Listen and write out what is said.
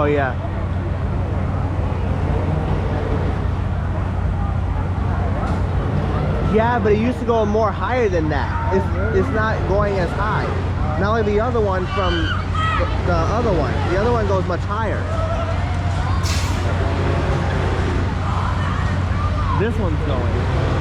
yeah. Yeah, but it used to go more higher than that. It's not going as high. Not like the other one from the other one. The other one goes much higher. This one's going.